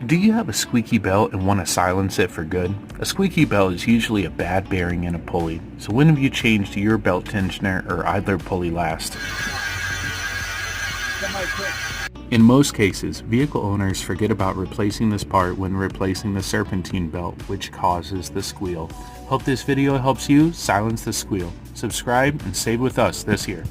Do you have a squeaky belt and want to silence it for good? A squeaky belt is usually a bad bearing in a pulley, so when have you changed your belt tensioner or idler pulley last? In most cases, vehicle owners forget about replacing this part when replacing the serpentine belt, which causes the squeal. Hope this video helps you silence the squeal. Subscribe and save with us this year.